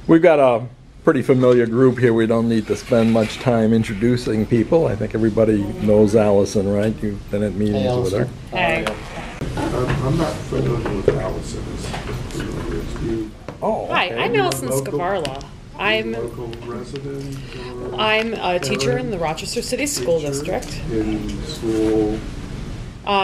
We've got a pretty familiar group here. We don't need to spend much time introducing people. I think everybody knows Alison, right? You've been at meetings with her. Hey. I'm not familiar with Alison. Oh, Hi, okay. I'm Alison Skvarla. I'm local resident. I'm a teacher in the Rochester City School District. In school.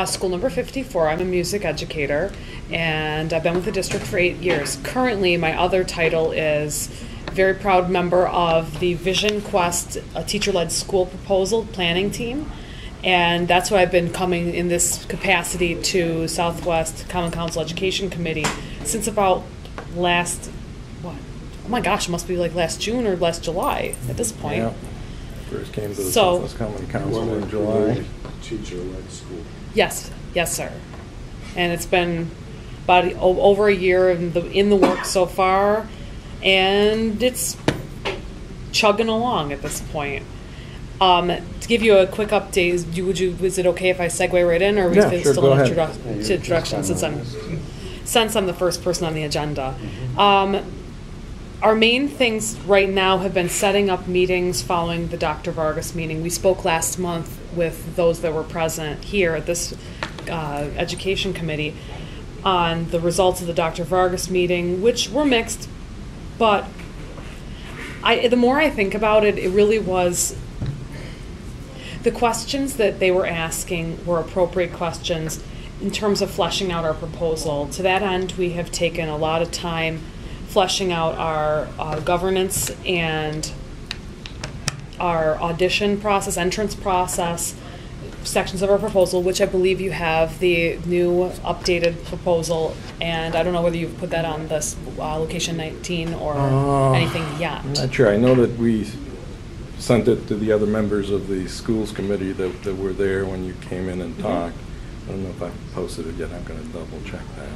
School number 54. I'm a music educator, and I've been with the district for 8 years. Currently, my other title is very proud member of the Vision Quest TeacherLed School Proposal Planning Team, and that's why I've been coming in this capacity to Southwest Common Council Education Committee since about last, what? Oh my gosh, it must be like last June or last July at this point. Yeah. First came to the Southwest Common Council in July. TeacherLed School. Yes, yes, sir. And it's been about over a year in the works so far, and it's chugging along at this point. To give you a quick update, is it okay if I segue right in, or are we still in introduction since I'm the first person on the agenda? Our main things right now have been setting up meetings following the Dr. Vargas meeting. We spoke last month with those that were present here at this Education Committee on the results of the Dr. Vargas meeting, which were mixed, but the more I think about it, it really was the questions that they were asking were appropriate questions in terms of fleshing out our proposal. To that end, we have taken a lot of time fleshing out our governance and our audition process, entrance process, sections of our proposal, which I believe you have the new updated proposal, and I don't know whether you've put that on this location 19 or anything yet. I'm not sure. I know that we sent it to the other members of the schools committee that were there when you came in and talked. I don't know if I posted it yet. I'm going to double check that.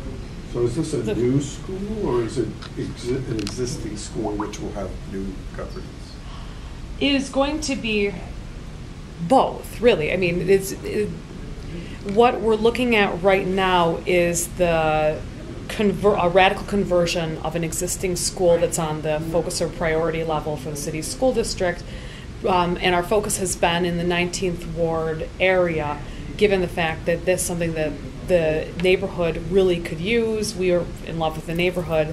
So is this a new school, or is it an existing school which will have new governance? It is going to be both, really. I mean, what we're looking at right now is a radical conversion of an existing school that's on the focus or priority level for the city's school district, and our focus has been in the 19th Ward area, given the fact that this is something that the neighborhood really could use. We are in love with the neighborhood,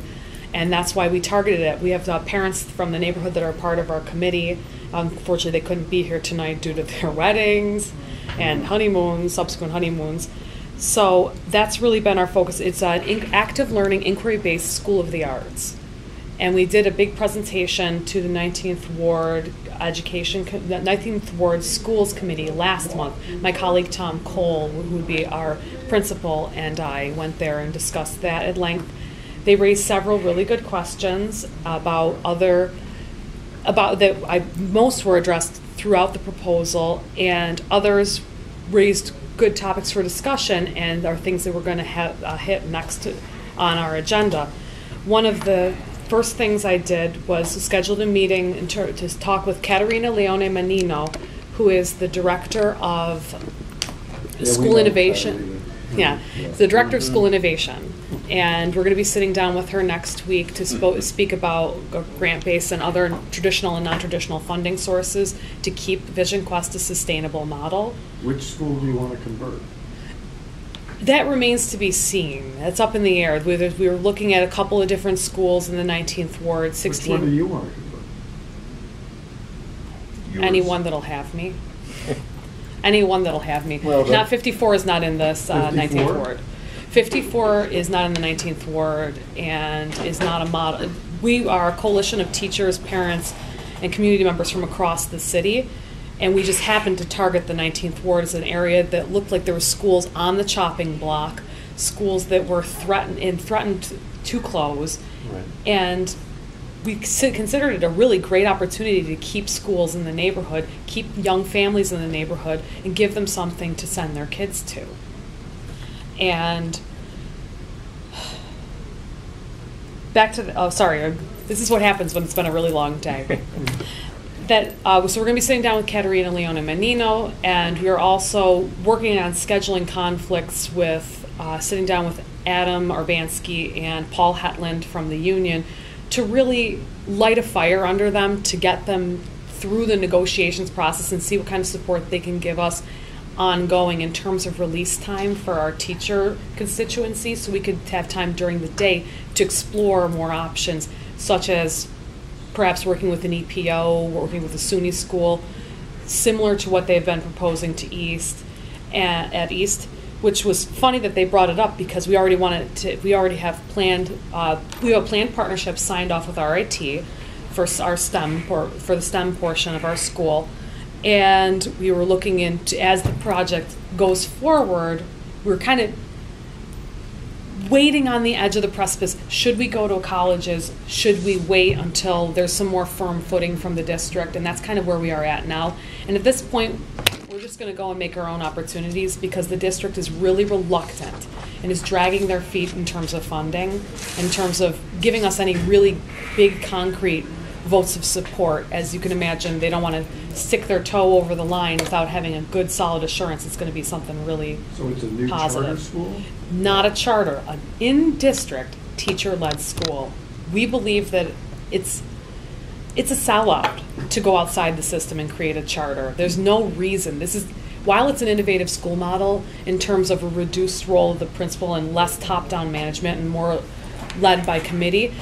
and that's why we targeted it. We have parents from the neighborhood that are part of our committee. Unfortunately, they couldn't be here tonight due to their weddings and honeymoons, subsequent honeymoons. So that's really been our focus. It's an active learning, inquiry-based School of the Arts. And we did a big presentation to the 19th Ward the 19th Ward Schools Committee last month. My colleague Tom Cole, who would be our principal, and I went there and discussed that at length. They raised several really good questions most were addressed throughout the proposal, and others raised good topics for discussion and are things that we're going to hit next on our agenda. One of the first things I did was scheduled a meeting to talk with Caterina Leone Menino, who is the director of School Innovation. Yeah, the director of School Innovation. And we're going to be sitting down with her next week to speak about grant-based and other traditional and non-traditional funding sources to keep Vision Quest a sustainable model. Which school do you want to convert? That remains to be seen. That's up in the air. We were looking at a couple of different schools in the 19th Ward, 16. Which one do you want to convert? Yours. Anyone that'll have me. Anyone that'll have me. Well, not 54 is not in this 19th Ward. 54 is not in the 19th Ward and is not a model. We are a coalition of teachers, parents, and community members from across the city, and we just happened to target the 19th Ward as an area that looked like there were schools on the chopping block, schools that were threatened to close, right. And we considered it a really great opportunity to keep schools in the neighborhood, keep young families in the neighborhood, and give them something to send their kids to. And back to this is what happens when it's been a really long day. So we're going to be sitting down with Caterina Leone Menino, and we are also working on scheduling conflicts with sitting down with Adam Urbanski and Paul Hetland from the union to really light a fire under them to get them through the negotiations process and see what kind of support they can give us ongoing in terms of release time for our teacher constituency, so we could have time during the day to explore more options, such as perhaps working with an EPO, working with a SUNY school, similar to what they've been proposing to at East, which was funny that they brought it up because we already have planned partnerships signed off with RIT for our for the STEM portion of our school. And we were looking into, as the project goes forward, we're kind of waiting on the edge of the precipice. Should we go to colleges? Should we wait until there's some more firm footing from the district? And that's kind of where we are at now. And at this point, we're just going to go and make our own opportunities because the district is really reluctant and is dragging their feet in terms of funding, in terms of giving us any really big concrete votes of support. As you can imagine, they don't want to stick their toe over the line without having a good, solid assurance it's going to be something really positive. So it's a new charter school? Not a charter, an in-district teacher-led school. We believe that it's a sellout to go outside the system and create a charter. There's no reason. While it's an innovative school model in terms of a reduced role of the principal and less top-down management and more led by committee,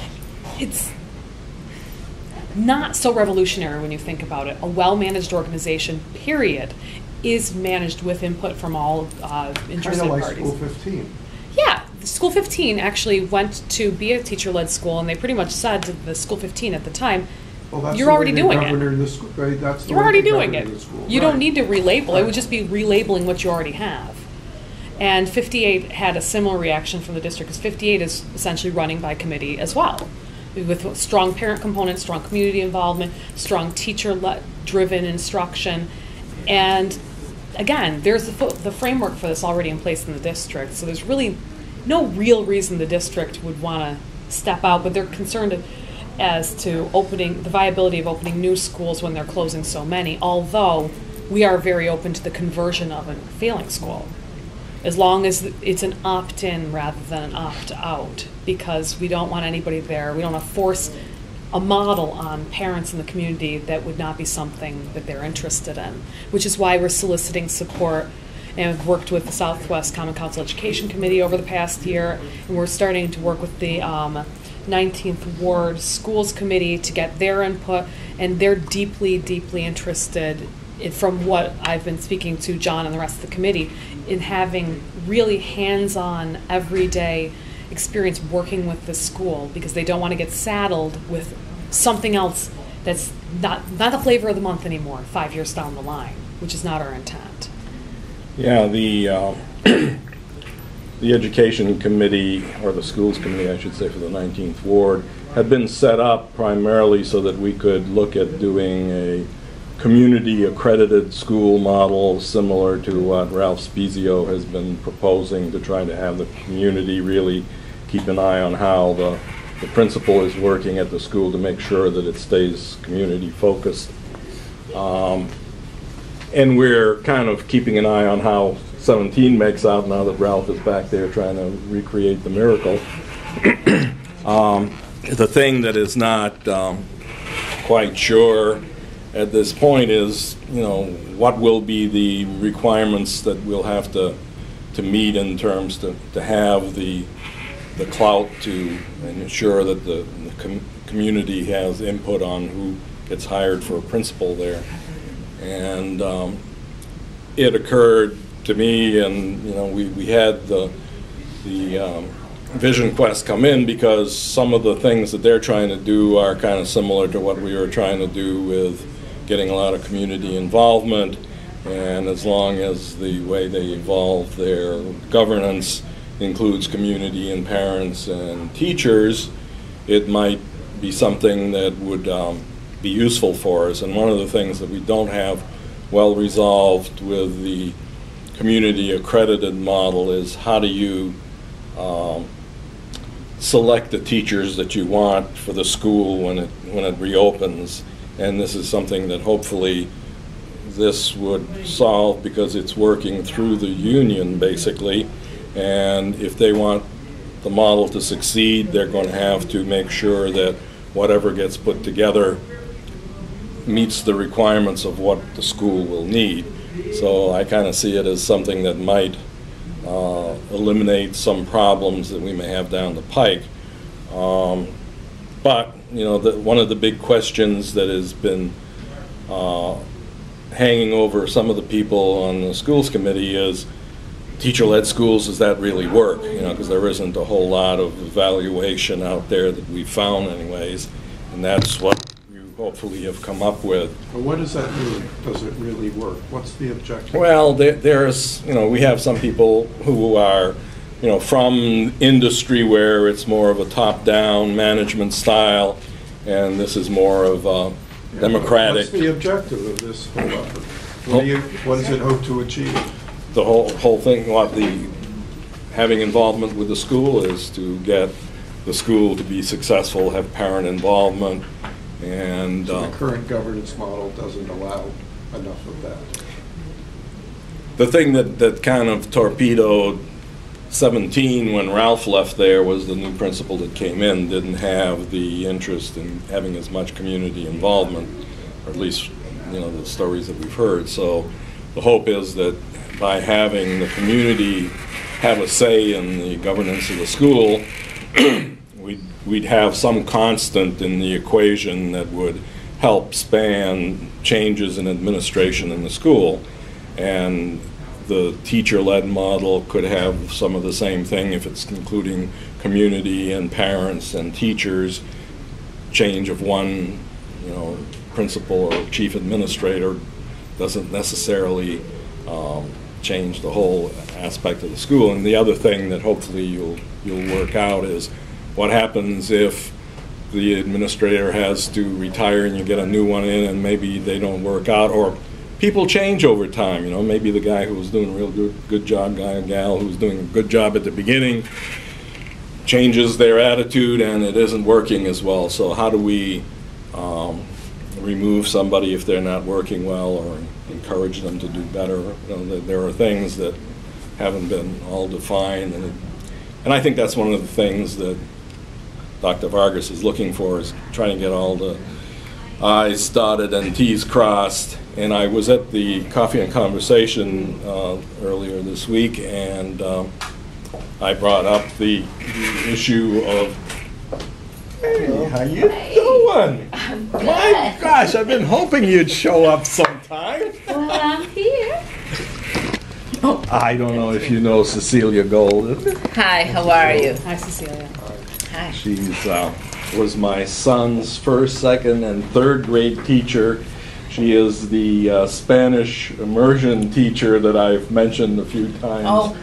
it's not so revolutionary when you think about it. A well-managed organization, period, is managed with input from all interested like parties. School 15. Yeah, School 15 actually went to be a teacher-led school, and they pretty much said to the School 15 at the time, Well, that's you're the already way they doing it. govern the school, right? That's the You're way already they doing govern it. the school. You Right. don't need to relabel. It Right. would just be relabeling what you already have. And 58 had a similar reaction from the district, because 58 is essentially running by committee as well, with strong parent component, strong community involvement, strong teacher-driven instruction. And again, there's the framework for this already in place in the district, so there's really no real reason the district would want to step out, but they're concerned as to the viability of opening new schools when they're closing so many, although we are very open to the conversion of a failing school, as long as it's an opt-in rather than an opt-out, because we don't want anybody there. We don't want to force a model on parents in the community that would not be something that they're interested in, which is why we're soliciting support and have worked with the Southwest Common Council Education Committee over the past year, and we're starting to work with the 19th Ward Schools Committee to get their input, and they're deeply, deeply interested from what I've been speaking to John and the rest of the committee, in having really hands-on, everyday experience working with the school, because they don't want to get saddled with something else that's not the flavor of the month anymore 5 years down the line, which is not our intent. Yeah, the Education Committee, or the Schools Committee, I should say, for the 19th Ward, had been set up primarily so that we could look at doing a community-accredited school model similar to what Ralph Spezio has been proposing, to try to have the community really keep an eye on how the principal is working at the school to make sure that it stays community-focused. And we're kind of keeping an eye on how 17 makes out now that Ralph is back there trying to recreate the miracle. The thing that is not quite sure at this point is, what will be the requirements that we'll have to meet in terms to have the clout to ensure that the community has input on who gets hired for a principal there. And it occurred to me, and we had the Vision Quest come in because some of the things that they're trying to do are kind of similar to what we were trying to do with getting a lot of community involvement. And as long as the way they evolve their governance includes community and parents and teachers, it might be something that would be useful for us. And one of the things that we don't have well resolved with the community accredited model is, how do you select the teachers that you want for the school when it reopens? And this is something that hopefully this would solve, because it's working through the union basically, and if they want the model to succeed, they're going to have to make sure that whatever gets put together meets the requirements of what the school will need. So I kind of see it as something that might eliminate some problems that we may have down the pike. But, you know, one of the big questions that has been hanging over some of the people on the schools committee is, teacher-led schools, does that really work? You know, because there isn't a whole lot of evaluation out there that we've found anyways, and that's what you hopefully have come up with. Well, what does that mean? Does it really work? What's the objective? Well, there's, you know, we have some people who are, you know, from industry where it's more of a top-down management style, and this is more of a democratic. What's the objective of this whole effort? What does it hope to achieve? The whole thing, having involvement with the school is to get the school to be successful, have parent involvement, and so the current governance model doesn't allow enough of that. The thing that kind of torpedoed 17 when Ralph left there was the new principal that came in didn't have the interest in having as much community involvement, or at least, you know, the stories that we've heard. So the hope is that by having the community have a say in the governance of the school, we'd have some constant in the equation that would help span changes in administration in the school. And the teacher-led model could have some of the same thing if it's including community and parents and teachers. Change of one, you know, principal or chief administrator doesn't necessarily change the whole aspect of the school. And the other thing that hopefully you'll work out is what happens if the administrator has to retire and you get a new one in and maybe they don't work out, or people change over time. You know, maybe the guy who was doing a real good job, guy or gal who was doing a good job at the beginning changes their attitude and it isn't working as well. So how do we remove somebody if they're not working well, or encourage them to do better? You know, there are things that haven't been all defined, and I think that's one of the things that Dr. Vargas is looking for, is trying to get all the I's dotted and T's crossed. And I was at the Coffee and Conversation earlier this week, and I brought up the issue of, hey, how you doing? My gosh, I've been hoping you'd show up sometime. Well, I'm here. I don't know if you know Cecilia Golden. Hi, how are you? Hi, Cecilia. Hi. She's was my son's first, second, and third grade teacher. She is the Spanish immersion teacher that I've mentioned a few times. Oh,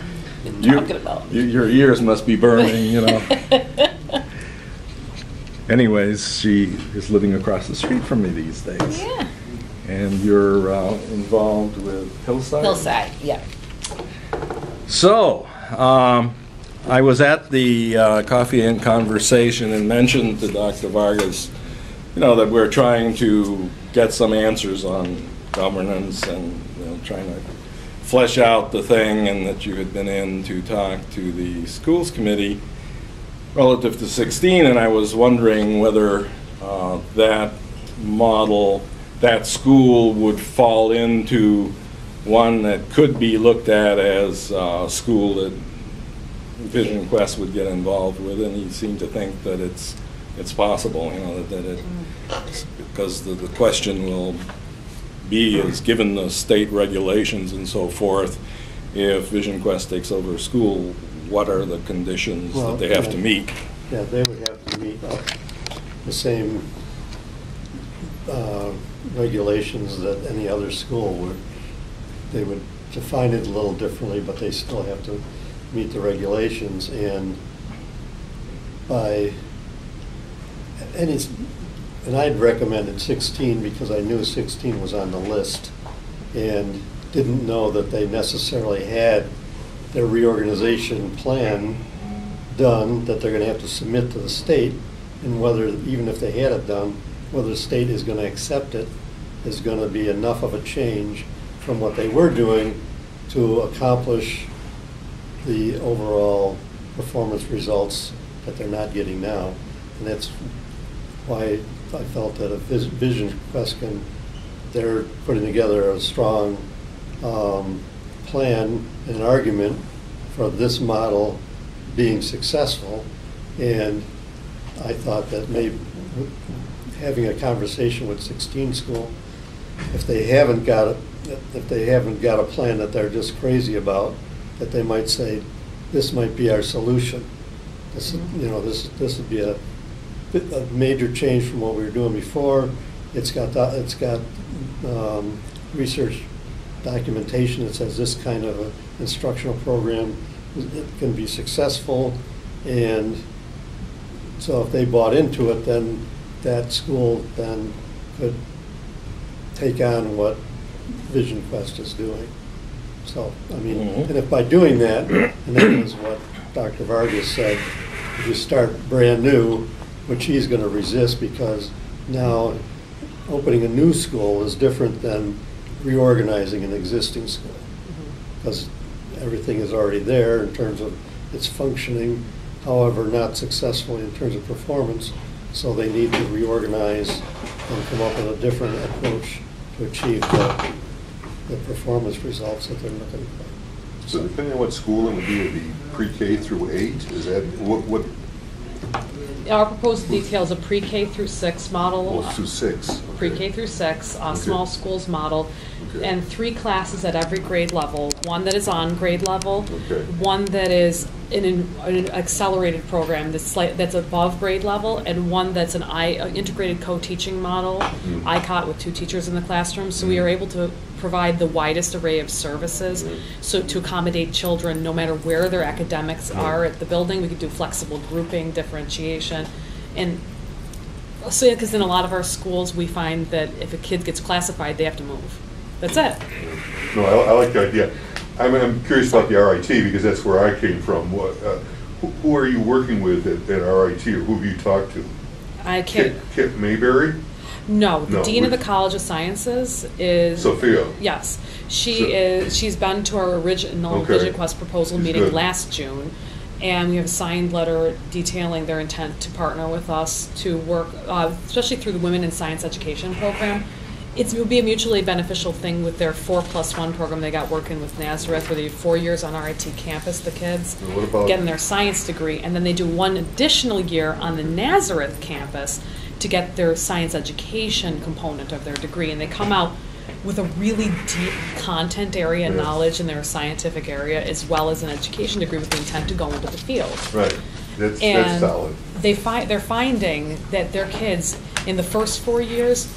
you're talking about. Your ears must be burning, you know. Anyways, she is living across the street from me these days. Yeah. And you're involved with Hillside? Hillside, yeah. So, I was at the Coffee and Conversation and mentioned to Dr. Vargas, you know, that we're trying to get some answers on governance and, you know, trying to flesh out the thing, and that you had been in to talk to the schools committee relative to 16, and I was wondering whether that model, that school would fall into one that could be looked at as a school that Vision Quest would get involved with, and he seemed to think that it's possible, you know, that it, because the question will be, is given the state regulations and so forth, if Vision Quest takes over a school, what are the conditions that they have to meet? Yeah, they would have to meet the same regulations that any other school would. They would define it a little differently, but they still have to meet the regulations. And I'd recommended 16 because I knew 16 was on the list and didn't know that they necessarily had their reorganization plan done, that they're going to have to submit to the state, and whether, even if they had it done, whether the state is going to accept it is going to be enough of a change from what they were doing to accomplish the overall performance results that they're not getting now. And that's why I felt that a vision quest they're putting together a strong plan and argument for this model being successful. And I thought that maybe having a conversation with 16 school, if they haven't got a plan that they're just crazy about, that they might say, this might be our solution. This, this would be a major change from what we were doing before. It's got research documentation that says this kind of a instructional program can be successful, and so if they bought into it, then that school then could take on what Vision Quest is doing. So, I mean, and if by doing that, and that was what Dr. Vargas said, if you start brand new, which he's going to resist, because now opening a new school is different than reorganizing an existing school, because everything is already there in terms of its functioning, however not successfully in terms of performance, so they need to reorganize and come up with a different approach to achieve the performance results that they're looking for. So depending on what school it would be, it would be pre-K through 8? Is that, what? Our proposed details a pre-K through 6 model. Through 6. Okay. Pre-K through 6, Okay. small schools model, Okay. and 3 classes at every grade level. One that is on grade level, Okay. one that is in an accelerated program that's above grade level, and one that's an integrated co-teaching model, ICOT with 2 teachers in the classroom. So we are able to provide the widest array of services, so to accommodate children no matter where their academics are at the building. We could do flexible grouping, differentiation, and so because in a lot of our schools we find that if a kid gets classified, they have to move. That's it. No, I like the idea. I'm curious about the RIT, because that's where I came from. Who are you working with at RIT, or who have you talked to? I can't. Kip Mayberry? No, the No, Dean of the College of Sciences is Sophia. Yes, she's been to our original Vision Quest proposal She's meeting good. last June, and we have a signed letter detailing their intent to partner with us to work, especially through the Women in Science Education program. It will be a mutually beneficial thing with their 4+1 program they got working with Nazareth, where they do 4 years on RIT campus, the kids, And what about- getting their science degree, and then they do 1 additional year on the Nazareth campus to get their science education component of their degree, and they come out with a really deep content area knowledge in their scientific area, as well as an education degree with the intent to go into the field. Right. That's And solid. they're finding that their kids in the first 4 years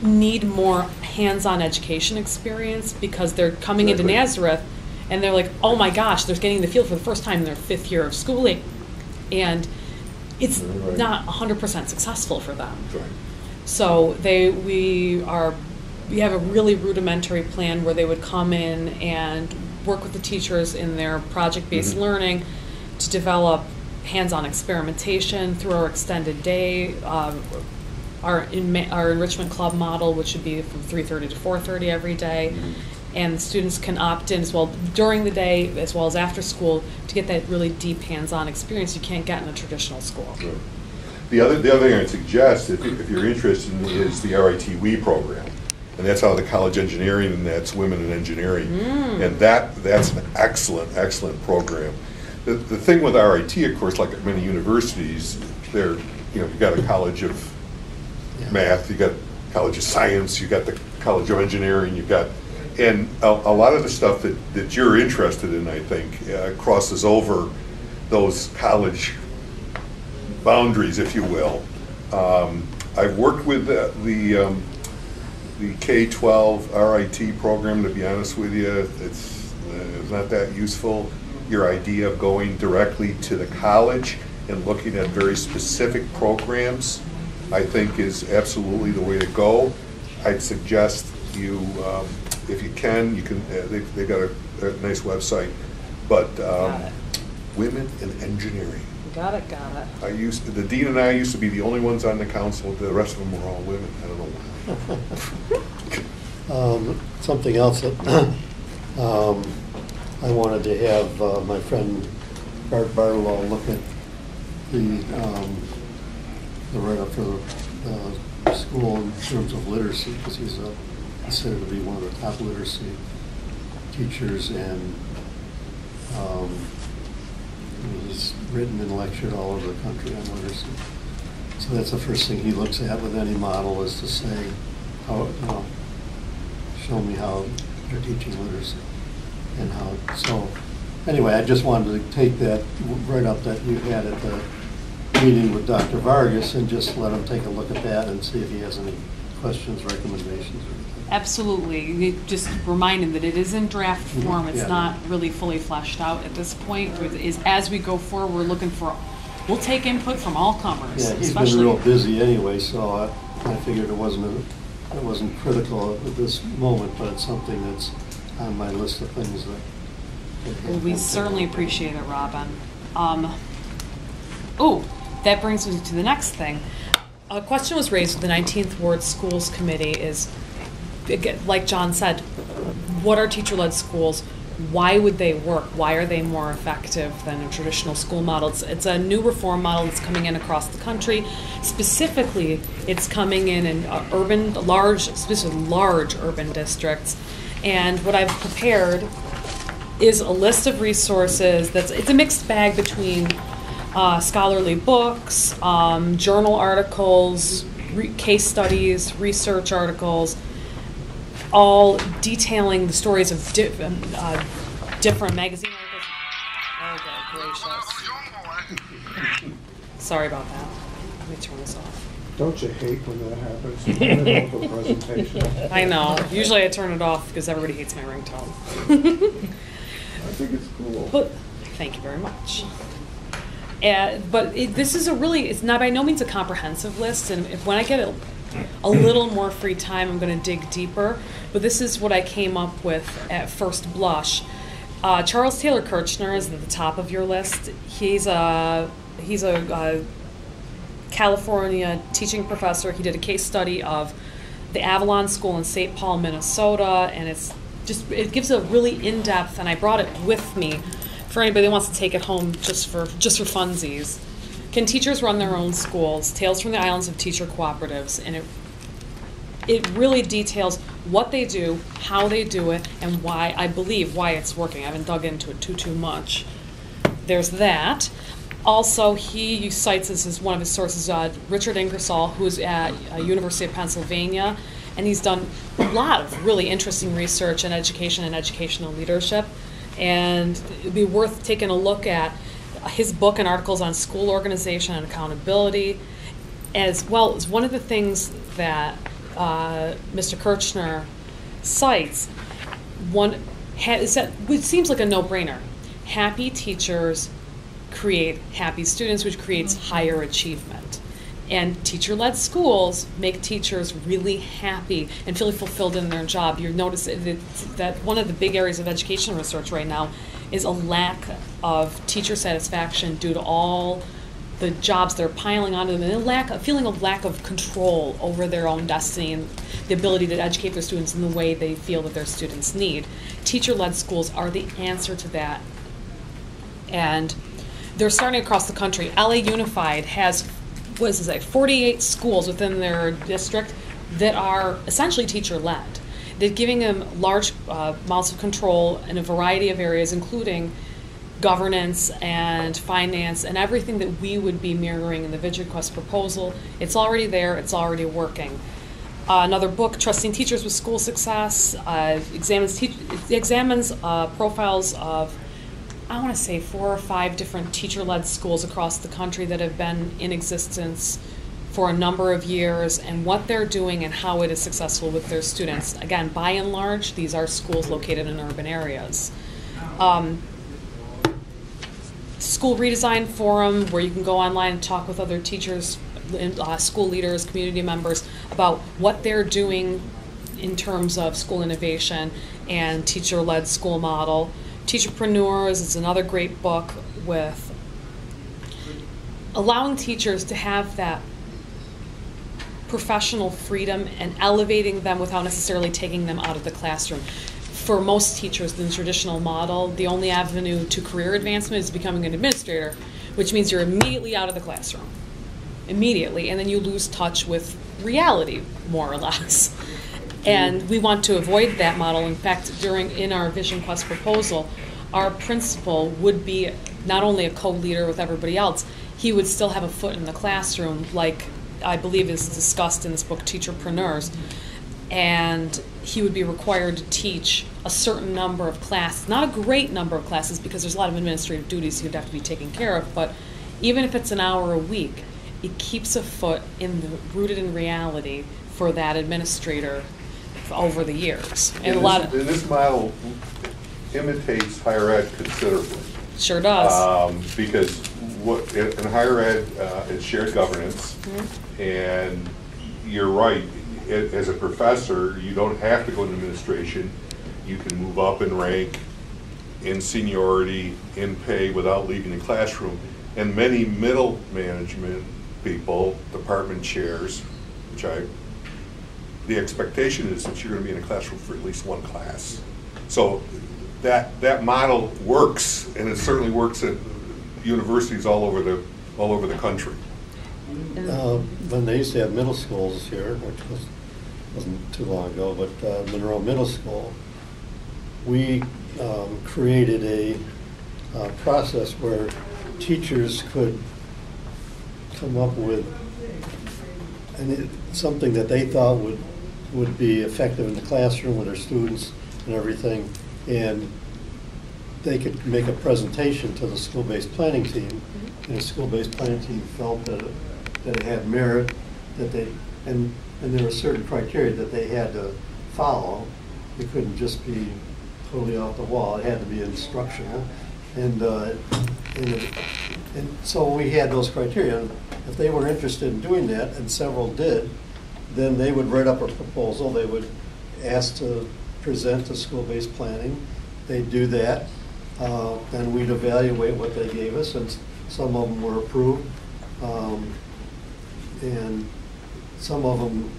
need more hands-on education experience, because they're coming into Exactly. Nazareth and they're like, oh my gosh, they're getting the field for the first time in their 5th year of schooling, and it's Right. not 100% successful for them. Right. So we have a really rudimentary plan where they would come in and work with the teachers in their project-based learning to develop hands-on experimentation through our extended day, our enrichment club model, which would be from 3:30 to 4:30 every day. And students can opt in as well during the day as well as after school to get that really deep hands-on experience you can't get in a traditional school. Right. The other thing I'd suggest, if you're interested in, is the RIT-WE program. And that's out of the College of Engineering, and that's Women in Engineering. And that's an excellent program. The thing with RIT, of course, like at many universities, you've got a College of Math, you've got College of Science, you've got the College of Engineering, and a lot of the stuff that you're interested in, I think, crosses over those college boundaries, if you will. I've worked with the K-12 RIT program, to be honest with you. It's not that useful. Your idea of going directly to the college and looking at very specific programs, I think, is absolutely the way to go. I'd suggest you, if you can, they've got a nice website, but Women in Engineering. Got it. The dean and I used to be the only ones on the council. The rest of them were all women. I don't know why. Something else that I wanted to have my friend Bart Barlow look at the the write-up for the school in terms of literacy, because he's considered to be one of the top literacy teachers, and he's written and lectured all over the country on literacy. So that's the first thing he looks at with any model, is to say, how, show me how they're teaching literacy and how. So anyway, I just wanted to take that write-up that you had at the meeting with Dr. Vargas and just let him take a look at that and see if he has any questions, recommendations, or anything. Absolutely. Just remind him that it is in draft form. It's Yeah. not really fully fleshed out at this point. As we go forward, we're looking for, we'll take input from all comers. Yeah, he's especially, been real busy anyway, so I figured it wasn't critical at this moment, but it's something that's on my list of things that. Well, we certainly appreciate it, Robin. That brings me to the next thing. A question was raised with the 19th Ward Schools Committee is, like John said, what are teacher-led schools? Why would they work? Why are they more effective than a traditional school model? It's a new reform model that's coming in across the country. Specifically, it's coming in large urban districts. And what I've prepared is a list of resources it's a mixed bag between scholarly books, journal articles, case studies, research articles, all detailing the stories of different magazine articles. Oh, good gracious. Sorry about that. Let me turn this off. Don't you hate when that happens? In the middle of a presentation. I know. Usually I turn it off because everybody hates my ringtone. I think it's cool. But thank you very much. This is it's not by no means a comprehensive list, and when I get a little more free time, I'm going to dig deeper. But this is what I came up with at first blush. Charles Taylor Kirchner is at the top of your list. He's a California teaching professor. He did a case study of the Avalon School in St. Paul, Minnesota, and it gives a really in-depth, and I brought it with me for anybody that wants to take it home just for funsies. Can teachers run their own schools? Tales from the Islands of Teacher Cooperatives, and it really details what they do, how they do it, and why it's working. I haven't dug into it too much. There's that. Also, he cites this as one of his sources, Richard Ingersoll, who's at University of Pennsylvania, and he's done a lot of really interesting research in education and educational leadership. And it'd be worth taking a look at his book and articles on school organization and accountability, as well as one of the things that Mr. Kirchner cites. It seems like a no-brainer. Happy teachers create happy students, which creates higher achievement. And teacher-led schools make teachers really happy and feel fulfilled in their job. You notice that one of the big areas of education research right now is a lack of teacher satisfaction due to all the jobs that are piling onto them, and a feeling of lack of control over their own destiny and the ability to educate their students in the way they feel that their students need. Teacher-led schools are the answer to that. And they're starting across the country. LA Unified has 48 schools within their district that are essentially teacher-led. They're giving them large amounts of control in a variety of areas, including governance and finance and everything that we would be mirroring in the VidGeDquest proposal. It's already there. It's already working. Another book, Trusting Teachers with School Success, examines profiles of, I want to say, 4 or 5 different teacher-led schools across the country that have been in existence for a number of years and what they're doing and how it is successful with their students. Again, by and large, these are schools located in urban areas. School Redesign Forum, where you can go online and talk with other teachers, school leaders, community members about what they're doing in terms of school innovation and teacher-led school model. Teacherpreneurs is another great book with allowing teachers to have that professional freedom and elevating them without necessarily taking them out of the classroom. For most teachers in the traditional model, the only avenue to career advancement is becoming an administrator, which means you're immediately out of the classroom. immediately, and then you lose touch with reality, more or less. And we want to avoid that model. In fact, in our Vision Quest proposal, our principal would be not only a co-leader with everybody else, he would still have a foot in the classroom, like I believe is discussed in this book, Teacherpreneurs. And he would be required to teach a certain number of classes, not a great number of classes because there's a lot of administrative duties he'd have to be taken care of, but even if it's an hour a week, it keeps a foot rooted in reality for that administrator over the years. And this model imitates higher ed considerably. Sure does. Because in higher ed, it's shared governance, and you're right. As a professor, you don't have to go into administration. You can move up in rank, in seniority, in pay without leaving the classroom. And many middle management people, department chairs, the expectation is that you're going to be in a classroom for at least one class. So that model works, and it certainly works at universities all over the country. When they used to have middle schools here, which wasn't too long ago, but Monroe Middle School, we created a process where teachers could come up with something that they thought would be effective in the classroom with their students and everything, and they could make a presentation to the school-based planning team, and the school-based planning team felt that it had merit, and there were certain criteria that they had to follow. It couldn't just be totally off the wall. It had to be instructional. And so we had those criteria. And if they were interested in doing that, and several did, then they would write up a proposal. They would ask to present to school-based planning. They'd do that. Then we'd evaluate what they gave us, and some of them were approved. And some of them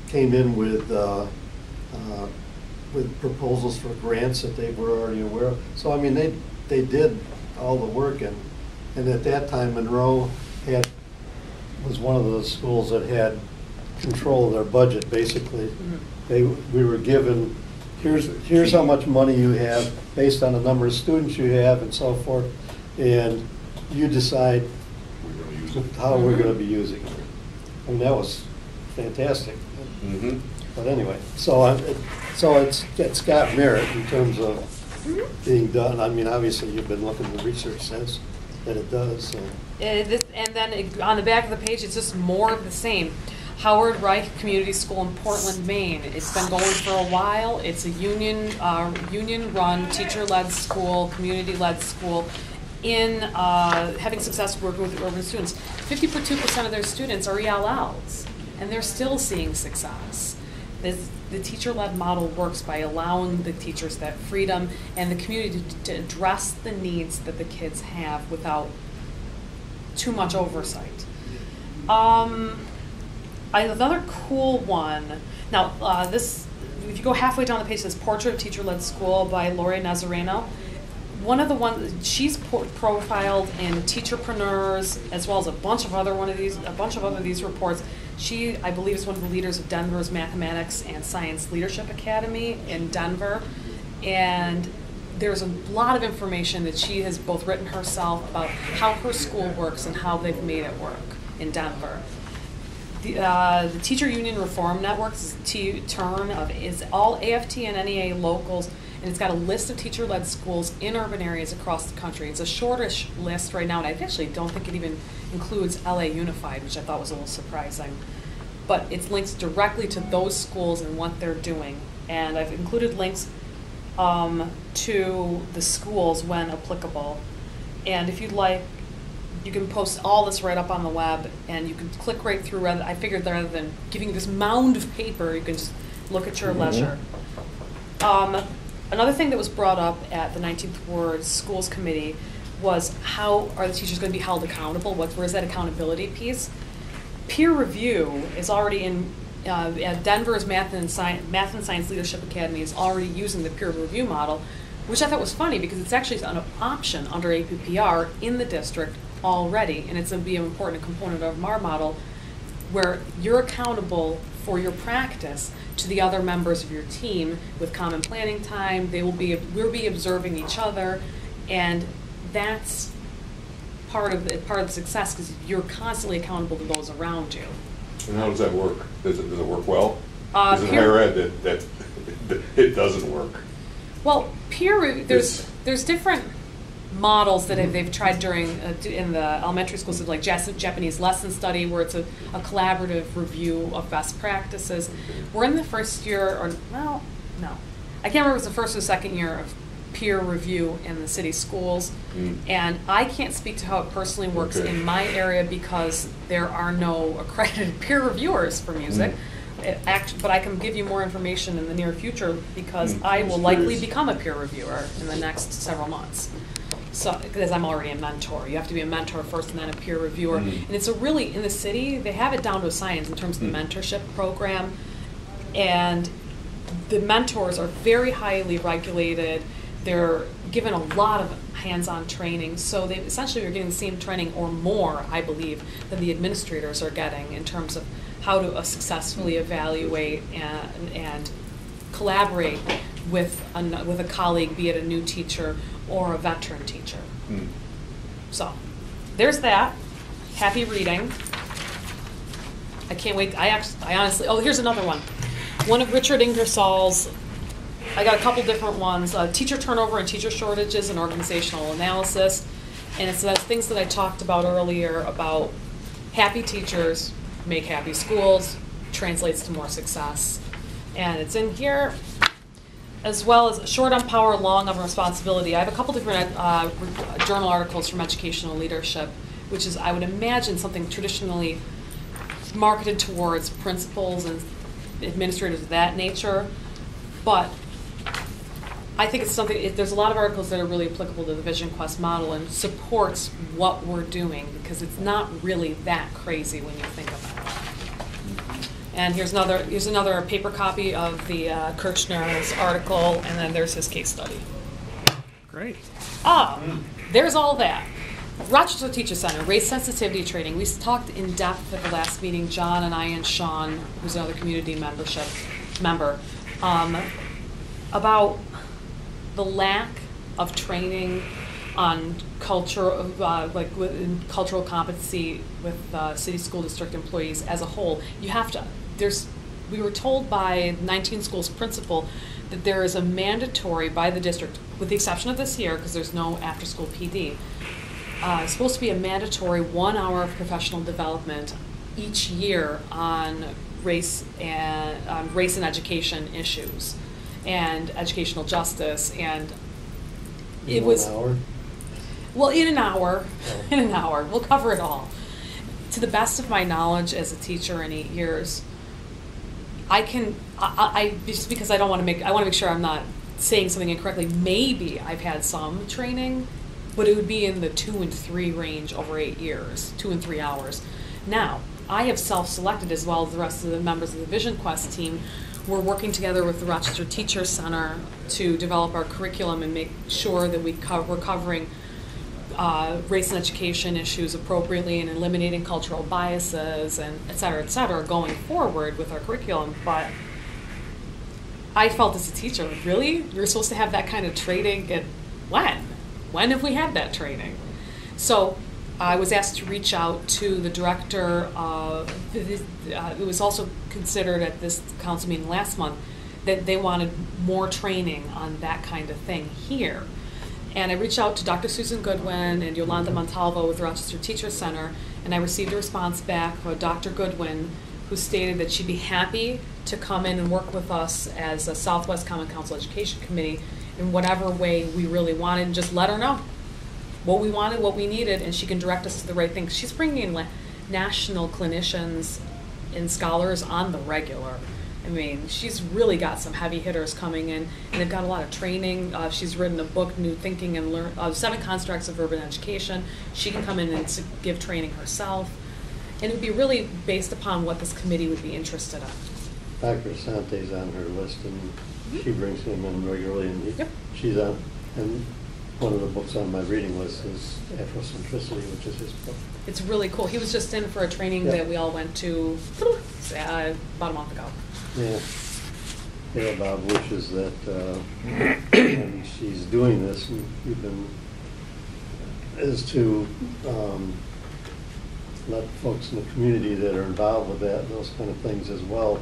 came in with proposals for grants that they were already aware of. So I mean, they did all the work, and at that time Monroe was one of those schools that had control of their budget. Basically, we were given, here's how much money you have based on the number of students you have and so forth, and you decide how we're going to be using it. I mean, that was fantastic. But anyway, so it's got merit in terms of being done. I mean, obviously you've been looking at the research says that it does. So. And then on the back of the page, it's just more of the same. Howard Reich Community School in Portland, Maine. It's been going for a while. It's a union-run, teacher-led school, community-led school. In having success working with urban students, 52% of their students are ELLs, and they're still seeing success. The teacher-led model works by allowing the teachers that freedom and the community to address the needs that the kids have without too much oversight. Another cool one. Now, if you go halfway down the page, it says Portrait of Teacher-Led School by Lori Nazareno. One of the ones she's profiled in Teacherpreneurs, as well as a bunch of other these reports. She, I believe, is one of the leaders of Denver's Mathematics and Science Leadership Academy in Denver, and there's a lot of information that she has both written herself about how her school works and how they've made it work in Denver. The Teacher Union Reform Network is all AFT and NEA locals, and it's got a list of teacher-led schools in urban areas across the country. It's a shortish list right now, and I actually don't think it even includes LA Unified, which I thought was a little surprising. But it's linked directly to those schools and what they're doing. And I've included links to the schools when applicable. And if you'd like, you can post all this right up on the web, and you can click right through. I figured rather than giving this mound of paper, you can just look at your leisure. Another thing that was brought up at the 19th Ward Schools Committee was how are the teachers going to be held accountable? Where's that accountability piece? Peer review is already in, Denver's Math and Science Leadership Academy is already using the peer review model, which I thought was funny because it's actually an option under APPR in the district already, and it's going to be an important component of our model, where you're accountable for your practice to the other members of your team with common planning time. We'll be observing each other, and that's part of the success, because you're constantly accountable to those around you. And how does that work? Does it work well? Because in peer- higher ed, that it doesn't work. Well, peer review, there's different models that they've tried during in the elementary schools, like Japanese lesson study, where it's a collaborative review of best practices. We're in the first year, or no, I can't remember if it was the first or second year of peer review in the city schools, and I can't speak to how it personally works in my area because there are no accredited peer reviewers for music. But I can give you more information in the near future, because I will likely become a peer reviewer in the next several months. So, because I'm already a mentor. You have to be a mentor first and then a peer reviewer. And it's in the city, they have it down to a science in terms of the mentorship program. And the mentors are very highly regulated. They're given a lot of hands-on training. So they essentially are getting the same training or more, I believe, than the administrators are getting in terms of how to successfully evaluate and collaborate with a colleague, be it a new teacher or a veteran teacher. So there's that. Happy reading. I can't wait. I honestly, here's another one. One of Richard Ingersoll's, I got a couple different ones, teacher turnover and teacher shortages and organizational analysis. And it's those things that I talked about earlier about happy teachers make happy schools, translates to more success. And it's in here, as well as short on power, long on responsibility. I have a couple different journal articles from Educational Leadership, which is, I would imagine, something traditionally marketed towards principals and administrators of that nature. But I think it's something, there's a lot of articles that are really applicable to the Vision Quest model and supports what we're doing, because it's not really that crazy when you think about it. And here's another paper copy of the Kirchner's article, and then there's his case study. Great. There's all that. Rochester Teachers Center, race sensitivity training. We talked in depth at the last meeting, John and I and Sean, who's another community member, about the lack of training on cultural competency with city school district employees as a whole. You have to. We were told by 19 schools principal that there is a mandatory by the district, with the exception of this year because there's no after-school PD. It's supposed to be a mandatory 1 hour of professional development each year on race and education issues and educational justice, and it was 1 hour. Well, in an hour, we'll cover it all. To the best of my knowledge as a teacher in 8 years, I just because I want to make sure I'm not saying something incorrectly. Maybe I've had some training, but it would be in the 2 and 3 range over 8 years, 2 and 3 hours. Now, I have self-selected, as well as the rest of the members of the Vision Quest team. We're working together with the Rochester Teachers Center to develop our curriculum and make sure that we're covering race and education issues appropriately and eliminating cultural biases and et cetera, going forward with our curriculum. But I felt as a teacher, really? You're supposed to have that kind of training? And when? When have we had that training? So I was asked to reach out to the director of, it was also considered at this council meeting last month that they wanted more training on that kind of thing here. And I reached out to Dr. Susan Goodwin and Yolanda Montalvo with the Rochester Teachers Center, and I received a response back from Dr. Goodwin, who stated that she'd be happy to come in and work with us as a Southwest Common Council Education Committee in whatever way we really wanted, and just let her know what we wanted, what we needed, and she can direct us to the right thing. She's bringing in national clinicians and scholars on the regular. I mean, she's really got some heavy hitters coming in, and they've got a lot of training. She's written a book, New Thinking and 7 Constructs of Urban Education. She can come in and give training herself. And it would be really based upon what this committee would be interested in. Dr. Sante's on her list, and she brings him in regularly, and Yep. she's on. And one of the books on my reading list is Afrocentricity, which is his book. It's really cool. He was just in for a training Yeah. that we all went to about a month ago. Yeah. Yeah, Bob wishes that when she's doing this, and you've been, is to let folks in the community that are involved with that, those kind of things as well.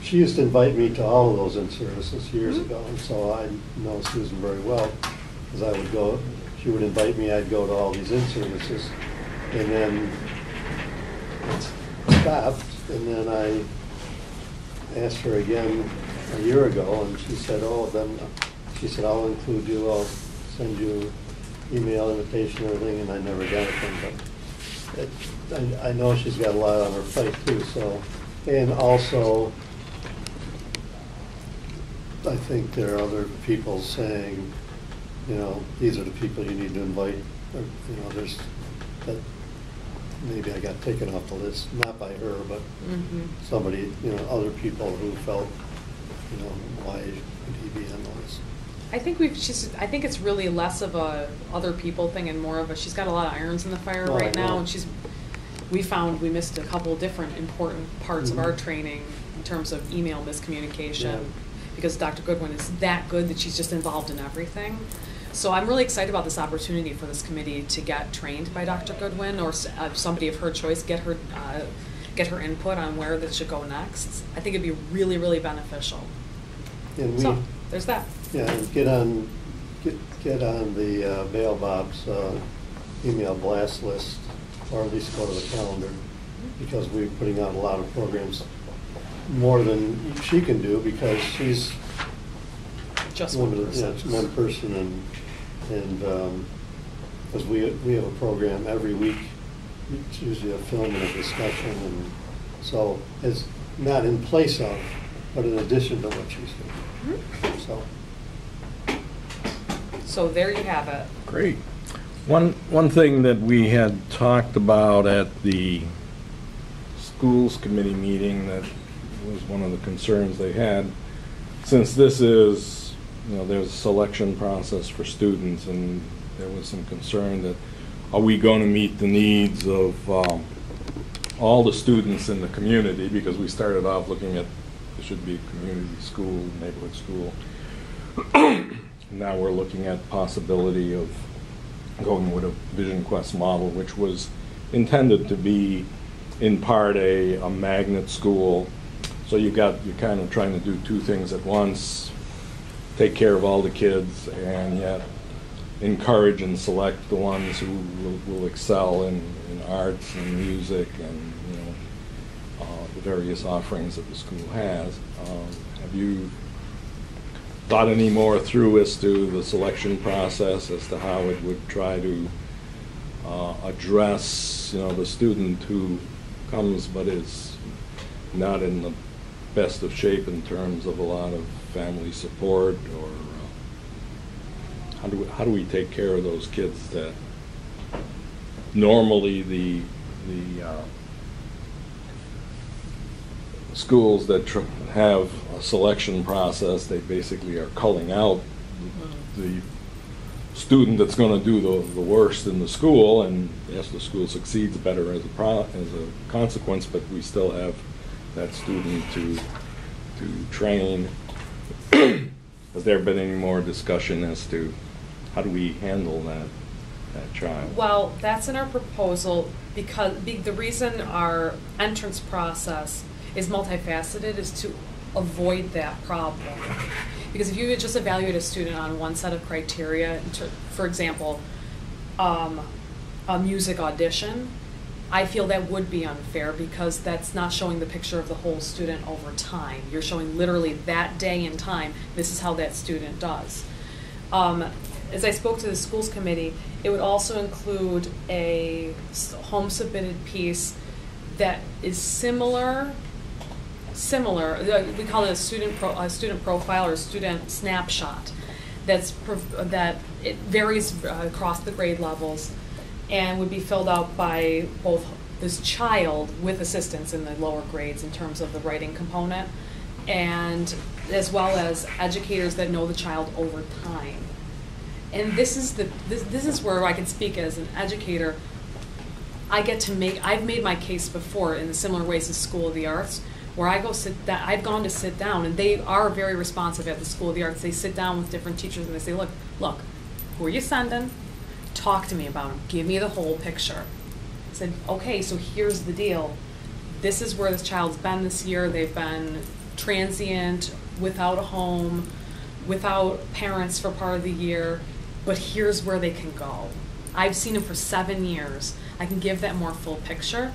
She used to invite me to all of those in-services years ago, and so I know Susan very well, because I would go, she would invite me, I'd go to all these in-services, and then it stopped, and then I asked her again a year ago, and she said, oh, then, she said, I'll include you, I'll send you email invitation and everything, and I never got anything, but I know she's got a lot on her plate too, so, and also, I think there are other people saying, you know, these are the people you need to invite, or, you know, there's, that maybe I got taken off the list, not by her, but somebody, you know, other people who felt, you know, why would he be on the list? I think I think it's really less of a other people thing and more of a, she's got a lot of irons in the fire right now, and we found we missed a couple of different important parts of our training in terms of email miscommunication, because Dr. Goodwin is that good that she's just involved in everything. So I'm really excited about this opportunity for this committee to get trained by Dr. Goodwin or somebody of her choice, get her input on where this should go next. I think it'd be really, really beneficial. And so there's that. Yeah, and get on the Bail Bob's email blast list, or at least go to the calendar, because we're putting out a lot of programs, more than she can do, because she's just one person. Yeah, it's one person, and because we have a program every week. It's usually a film and a discussion, and so it's not in place of, but in addition to what she's doing. So there you have it. Great. One thing that we had talked about at the schools committee meeting that was one of the concerns they had, since this is, you know, there's a selection process for students, and there was some concern that, are we going to meet the needs of all the students in the community, because we started off looking at it should be a community school, neighborhood school. Now we're looking at possibility of going with a Vision Quest model, which was intended to be in part a magnet school. So you're kind of trying to do two things at once, take care of all the kids and yet encourage and select the ones who will excel in arts and music and, you know, the various offerings that the school has. Have you thought any more through as to the selection process, as to how it would try to address, you know, the student who comes but is not in the best of shape in terms of a lot of family support, or how do we take care of those kids that normally the schools that have a selection process, they basically are culling out the student that's going to do the worst in the school, and yes, the school succeeds better as a consequence, but we still have that student to train. Has there been any more discussion as to how do we handle that child? Well, that's in our proposal, because the reason our entrance process is multifaceted is to avoid that problem. Because if you would just evaluate a student on one set of criteria, for example, a music audition, I feel that would be unfair, because that's not showing the picture of the whole student over time. You're showing literally that day and time, this is how that student does. As I spoke to the schools committee, it would also include a home submitted piece that is similar, we call it a student profile or a student snapshot. That it varies across the grade levels, and would be filled out by both this child with assistance in the lower grades in terms of the writing component, and as well as educators that know the child over time. And this is where I can speak as an educator. I've made my case before in similar ways as School of the Arts, where I've gone to sit down, and they are very responsive at the School of the Arts. They sit down with different teachers and they say, look, who are you sending? Talk to me about them. Give me the whole picture. I said, okay, so here's the deal. This is where this child's been this year. They've been transient, without a home, without parents for part of the year, but here's where they can go. I've seen them for 7 years. I can give that more full picture.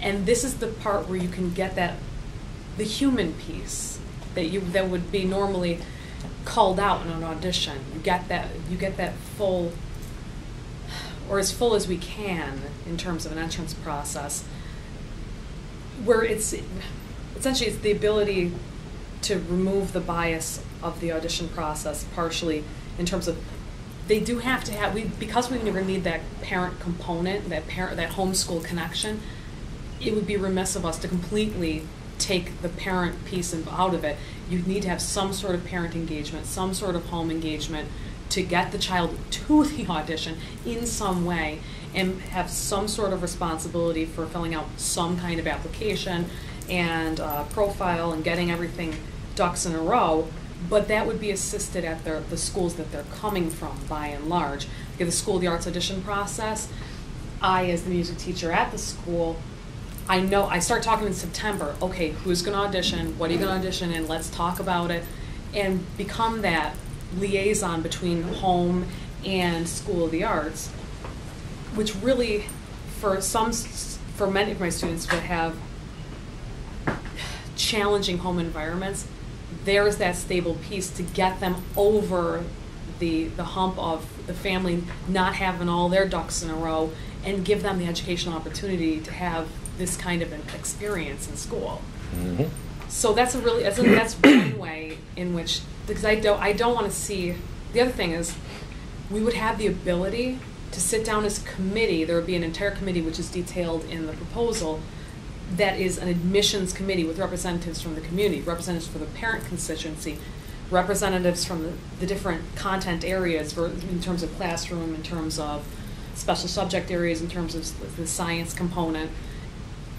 And this is the part where you can get the human piece that would be normally called out in an audition. You get that full, or as full as we can in terms of an entrance process, where it's essentially it's the ability to remove the bias of the audition process partially in terms of they do have to have, because we never need that parent component, that homeschool connection, it would be remiss of us to completely take the parent piece out of it. You need to have some sort of parent engagement, some sort of home engagement to get the child to the audition in some way and have some sort of responsibility for filling out some kind of application and profile and getting everything ducks in a row. But that would be assisted at the schools that they're coming from, by and large. Because the School of the Arts audition process, I, as the music teacher at the school, I start talking in September. Okay, who's going to audition? What are you going to audition in? Let's talk about it. And become that liaison between home and School of the Arts, which really, for many of my students would have challenging home environments. There's that stable piece to get them over the hump of the family not having all their ducks in a row and give them the educational opportunity to have this kind of an experience in school. Mm-hmm. So that's one way in which, because I don't want to see, the other thing is we would have the ability to sit down as a committee. There would be an entire committee which is detailed in the proposal that is an admissions committee with representatives from the community, representatives for the parent constituency, representatives from the different content areas in terms of classroom, in terms of special subject areas, in terms of the science component.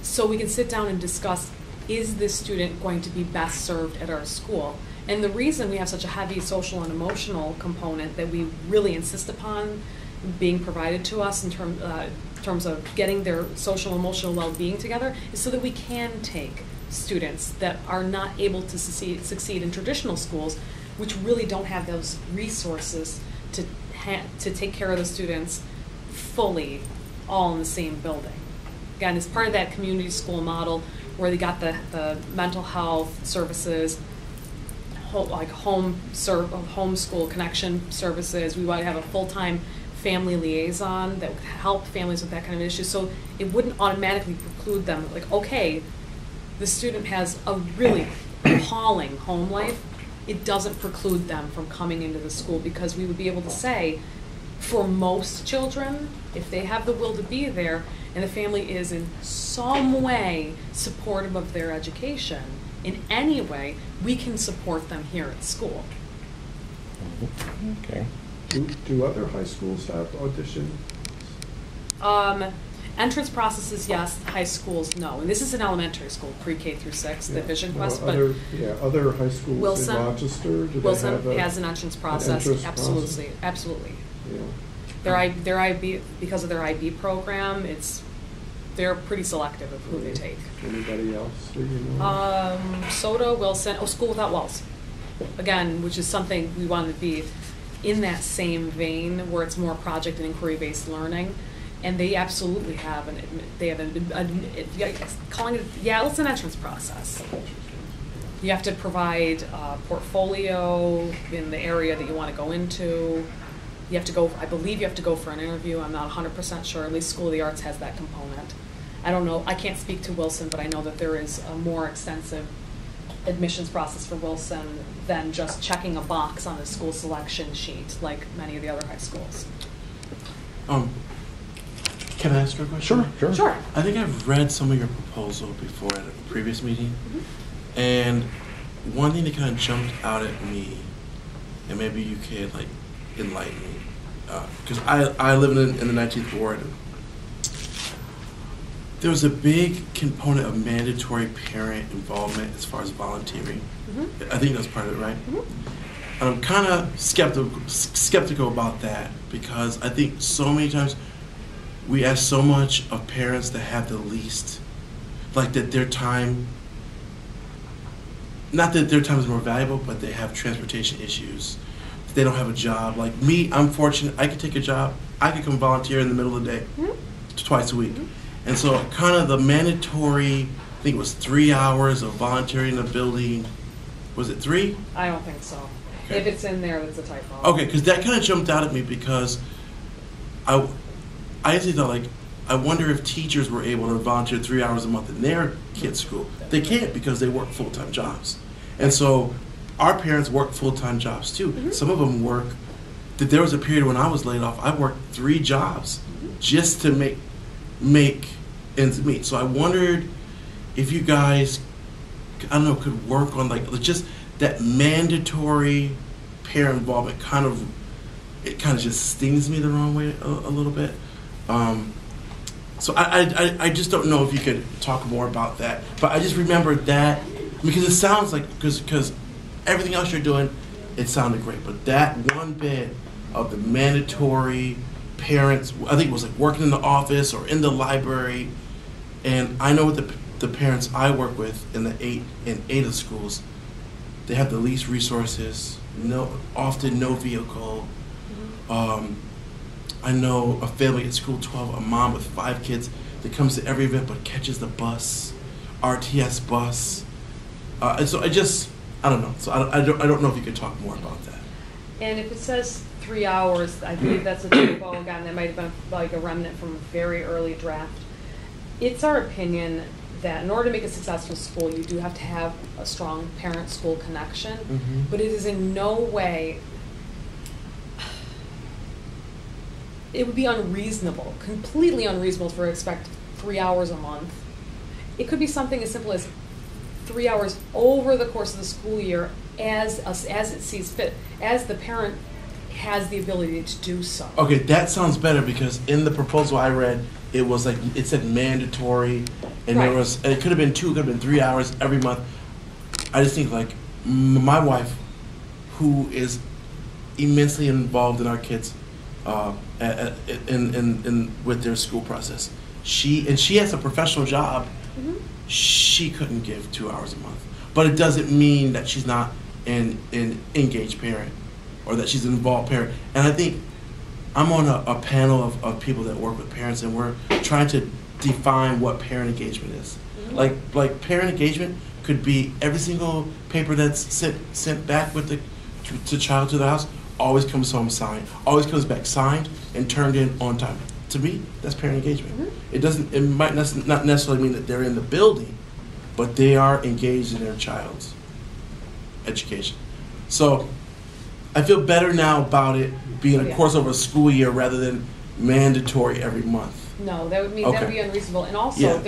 So we can sit down and discuss, is this student going to be best served at our school? And the reason we have such a heavy social and emotional component that we really insist upon being provided to us in terms of getting their social and emotional well-being together is so that we can take students that are not able to succeed in traditional schools, which really don't have those resources to take care of the students fully all in the same building. Again, it's part of that community school model where they got the mental health services, like homeschool connection services. We want to have a full-time family liaison that would help families with that kind of issue. So it wouldn't automatically preclude them, like, okay, the student has a really appalling home life. It doesn't preclude them from coming into the school, because we would be able to say, for most children, if they have the will to be there and the family is in some way supportive of their education, in any way, we can support them here at school. Okay. Do other high schools have auditions? Entrance processes, yes. High schools, no. And this is an elementary school, pre-K through 6, the Vision Quest. Other high schools Wilson, in Rochester, do Wilson they have has an entrance process. Absolutely, absolutely. Yeah. Their IB, because of their IB program, they're pretty selective of who they take. Anybody else that you know? Soda, Wilson, School Without Walls. Again, which is something we want to be in that same vein where it's more project and inquiry-based learning. And they absolutely have it's an entrance process. You have to provide a portfolio in the area that you want to go into. You have to go, I believe you have to go for an interview. I'm not 100% sure. At least School of the Arts has that component. I don't know, I can't speak to Wilson, but I know that there is a more extensive admissions process for Wilson than just checking a box on the school selection sheet like many of the other high schools. Can I ask you a question? Sure. I think I've read some of your proposal before at a previous meeting, and one thing that kind of jumped out at me, and maybe you could enlighten me. Because I live in the 19th ward. There was a big component of mandatory parent involvement as far as volunteering. I think that's part of it, right? I'm kind of skeptical about that, because I think so many times we ask so much of parents that have the least, like that their time, not that their time is more valuable, but they have transportation issues. They don't have a job. Like me, I'm fortunate. I could take a job. I could come volunteer in the middle of the day, twice a week. And so kind of the mandatory, I think it was 3 hours of volunteering in a building. Was it 3? I don't think so. Okay. If it's in there, that's a typo. Okay, because that kind of jumped out at me, because I actually thought, like, I wonder if teachers were able to volunteer 3 hours a month in their kids' school. They can't, because they work full-time jobs. And so our parents work full-time jobs too. Some of them work, there was a period when I was laid off, I worked 3 jobs just to make ends meet. So I wondered if you guys, I don't know, could work on like just that mandatory parent involvement. It kind of just stings me the wrong way a little bit. So I just don't know if you could talk more about that. But I just remembered that, because it sounds like, because everything else you're doing, it sounded great. But that one bit of the mandatory parents, I think it was like working in the office or in the library. And I know the parents I work with in the 8 of schools, they have the least resources, often no vehicle. I know a family at school 12, a mom with 5 kids that comes to every event but catches the bus, RTS bus. And so I don't know. So I don't know if you could talk more about that. And if it says 3 hours, I believe that's a typo. Again, that might have been like a remnant from a very early draft. It's our opinion that in order to make a successful school, you do have to have a strong parent-school connection. But it is in no way, it would be unreasonable, completely unreasonable to expect 3 hours a month. It could be something as simple as 3 hours over the course of the school year as it sees fit, as the parent has the ability to do so. Okay, that sounds better, because in the proposal I read, it was like, it said mandatory, and Right. and it could have been 2, it could have been 3 hours every month. I just think, like, my wife, who is immensely involved in our kids, with their school process, she has a professional job. She couldn't give 2 hours a month, but it doesn't mean that she's not an engaged parent, or that she's an involved parent. And I think I'm on a panel of people that work with parents, and we're trying to define what parent engagement is. Like parent engagement could be every single paper that's sent back with the child to the house always comes home signed, always comes back signed and turned in on time. To me, that's parent engagement. It might not necessarily mean that they're in the building, but they are engaged in their child's education. So I feel better now about it being a course over a school year rather than mandatory every month. No, that would mean that would be unreasonable. And also,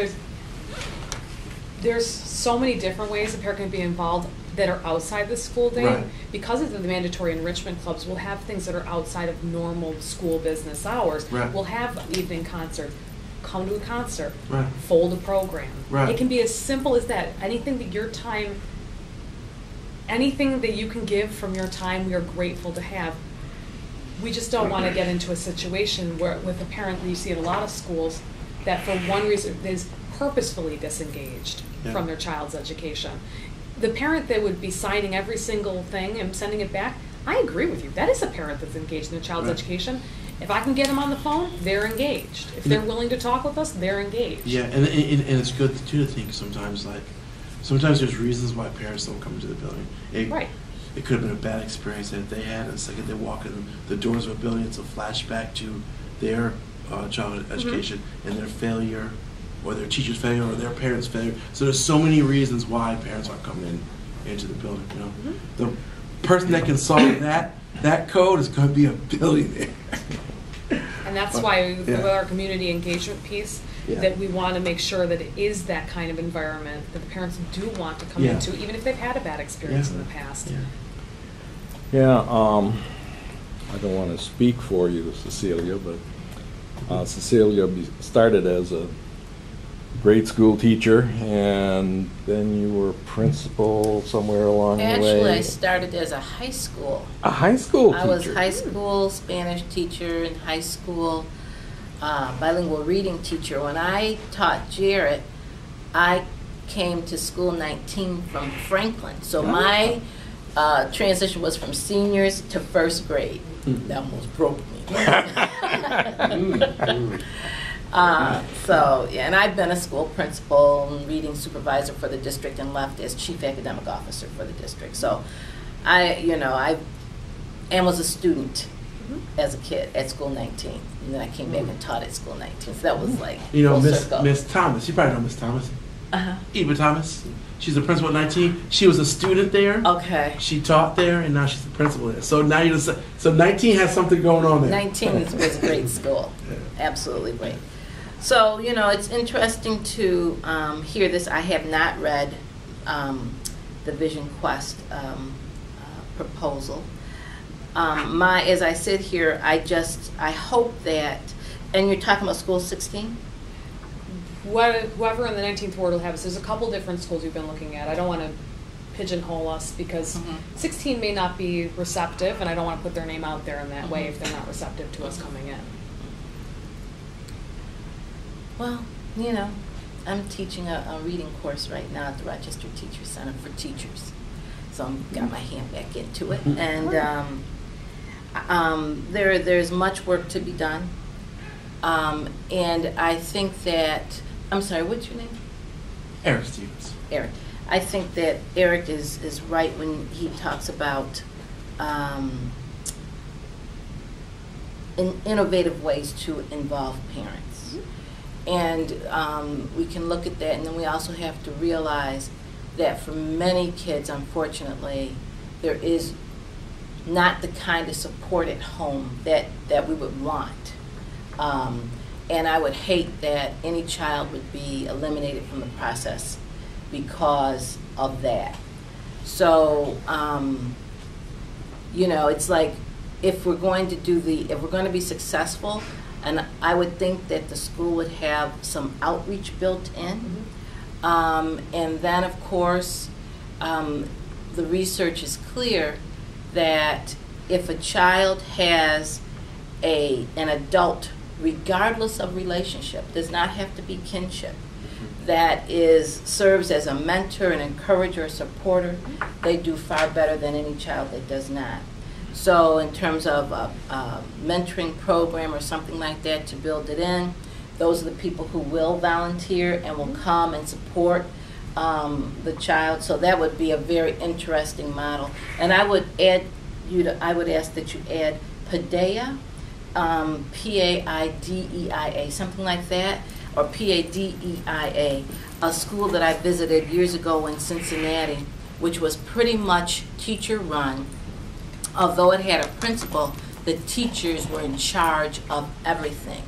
there's so many different ways a parent can be involved that are outside the school day. Right. Because of the mandatory enrichment clubs, we'll have things that are outside of normal school business hours. Right. We'll have evening concerts. Come to a concert. Right. Fold a program. Right. It can be as simple as that. Anything that you can give from your time, we are grateful to have. We just don't want to get into a situation where, with a parent, you see in a lot of schools, that for one reason is purposefully disengaged from their child's education. The parent that would be signing every single thing and sending it back, I agree with you. That is a parent that's engaged in their child's education. If I can get them on the phone, they're engaged. If they're willing to talk with us, they're engaged. Yeah, and it's good too to think sometimes there's reasons why parents don't come into the building. It could have been a bad experience that they had. It's like if they walk in the doors of a building, it's a flashback to their childhood education and their failure, or their teacher's failure, or their parents' failure. So there's so many reasons why parents aren't coming into the building. You know, the person that can solve that code is going to be a billionaire. And that's why with our community engagement piece, that we want to make sure that it is that kind of environment that the parents do want to come into, even if they've had a bad experience in the past. I don't want to speak for you, Cecilia, but Cecilia started as a grade school teacher, and then you were principal somewhere along the way. Actually, I started as a high school. A high school teacher? I was high school Spanish teacher and high school bilingual reading teacher. When I taught Jarrett, I came to school 19 from Franklin. So my transition was from seniors to first grade. That almost broke me. So, yeah, and I've been a school principal and reading supervisor for the district and left as chief academic officer for the district. So I was a student as a kid at school 19. And then I came back and taught at school 19. So that was like Miss Thomas. You probably know Miss Thomas. Eva Thomas. She's a principal at 19. She was a student there. Okay. She taught there, and now she's the principal there. So now so 19 has something going on there. 19 was a great school. Absolutely great. So, it's interesting to hear this. I have not read the Vision Quest proposal. As I sit here, I hope that, and you're talking about school 16? Whoever in the 19th ward will have us. There's a couple different schools we've been looking at. I don't want to pigeonhole us because 16 may not be receptive, and I don't want to put their name out there in that way if they're not receptive to us coming in. Well, I'm teaching a reading course right now at the Rochester Teachers Center for teachers. So I've got my hand back into it. And there's much work to be done. And I think that, I'm sorry, what's your name? Eric Stevens. Eric. I think that Eric is right when he talks about innovative ways to involve parents. And we can look at that, and then we also have to realize that for many kids, unfortunately, there is not the kind of support at home that we would want. And I would hate that any child would be eliminated from the process because of that. So, it's like if we're going to be successful, and I would think that the school would have some outreach built in. And then, of course, the research is clear that if a child has an adult, regardless of relationship, does not have to be kinship, that serves as a mentor, an encourager, a supporter, they do far better than any child that does not. So in terms of a mentoring program or something like that to build it in, those are the people who will volunteer and will come and support the child. So that would be a very interesting model. And I would ask that you add PAIDEA, P-A-I-D-E-I-A, something like that, or P-A-D-E-I-A, a school that I visited years ago in Cincinnati, which was pretty much teacher-run. Although it had a principal, the teachers were in charge of everything.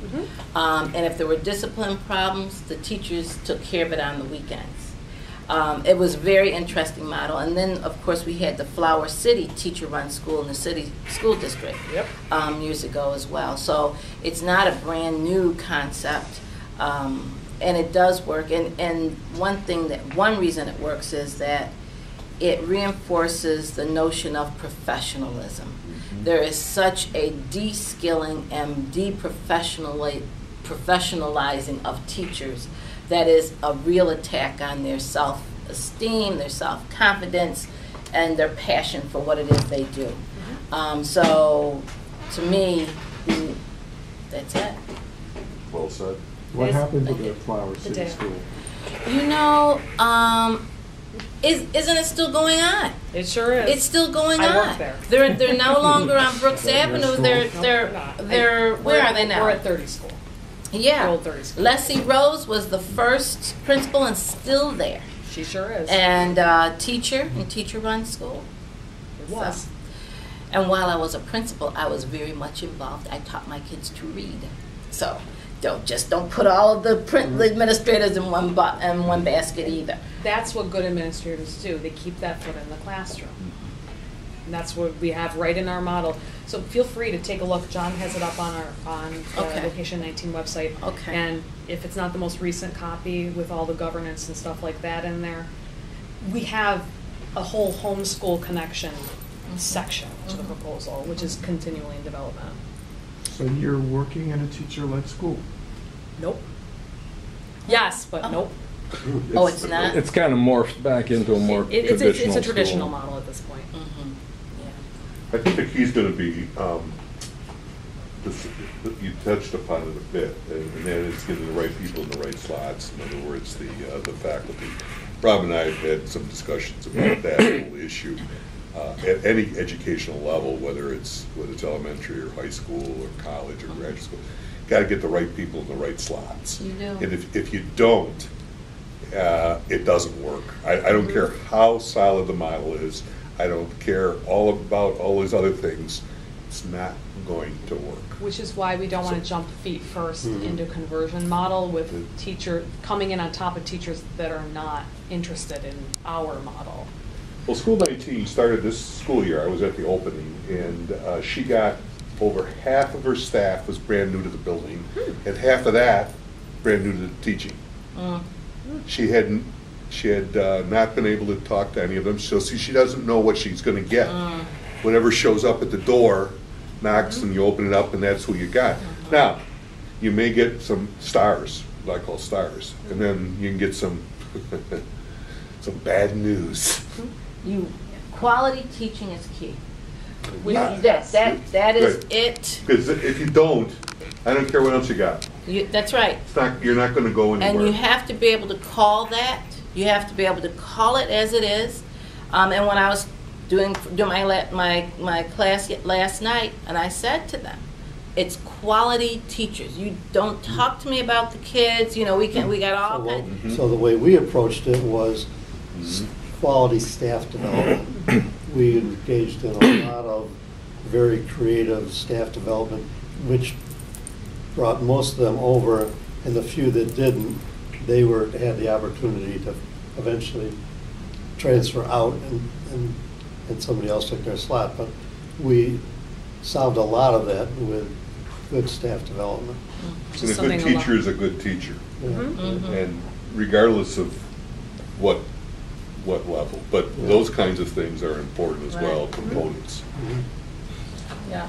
And if there were discipline problems, the teachers took care of it on the weekends. It was a very interesting model. And then, of course, we had the Flower City teacher-run school in the city school district years ago as well. So it's not a brand new concept, and it does work. And one reason it works is that it reinforces the notion of professionalism. There is such a de-skilling and de-professionalizing of teachers that is a real attack on their self-esteem, their self-confidence, and their passion for what it is they do. So, to me, that's it. Well said. What happened to the Flower City School? Isn't it still going on? It sure is. It's still going on. I work there. They're no longer on Brooks Avenue. Where are they now? We're at 30 School. Yeah. Old 30 School. Leslie Rose was the first principal and still there. She sure is. And teacher-run school. It was. So, and while I was a principal, I was very much involved. I taught my kids to read. So don't put all of the administrators in one basket either. That's what good administrators do. They keep that foot in the classroom. And that's what we have right in our model. So feel free to take a look. John has it up on the Okay. Location 19 website. Okay. And if it's not the most recent copy with all the governance and stuff like that in there, we have a whole homeschool connection section to the proposal, which is continually in development. So you're working in a teacher-led school? Nope. Yes, but nope. Oh, it's not? It's kind of morphed back into a more It's traditional a traditional school. model at this point. Yeah. I think the key's going to be, you touched upon it a bit, and that is getting the right people in the right slots. In other words, the faculty. Rob and I have had some discussions about that whole issue. At any educational level, whether it's elementary or high school or college or graduate school, got to get the right people in the right slots. You do. And if you don't, it doesn't work. I don't care how solid the model is. I don't care about all these other things. It's not going to work. Which is why we don't want to jump feet first into conversion model with teacher coming in on top of teachers that are not interested in our model. Well, School 19 started this school year. I was at the opening, and she got over half of her staff was brand new to the building, and half of that brand new to the teaching. She had not been able to talk to any of them, so she doesn't know what she's going to get. Whenever shows up at the door, knocks, and you open it up, and that's who you got. Now, you may get some stars, what I call stars, and then you can get some some bad news. Quality teaching is key. Not- That is Right. it. Because if you don't, I don't care what else you got. That's right. You're not going to go anywhere. And you have to be able to call that. You have to be able to call it as it is. And when I was doing my class last night, and I said to them, it's quality teachers. You don't talk to me about the kids. You know, we got all kinds. So the way we approached it was quality staff development. We engaged in a lot of very creative staff development, which brought most of them over, and the few that didn't, they had the opportunity to eventually transfer out, and somebody else took their slot. But we solved a lot of that with good staff development. And a good teacher is a good teacher, Yeah. and regardless of what level. But those kinds of things are important as well, components. Mhm. Yeah.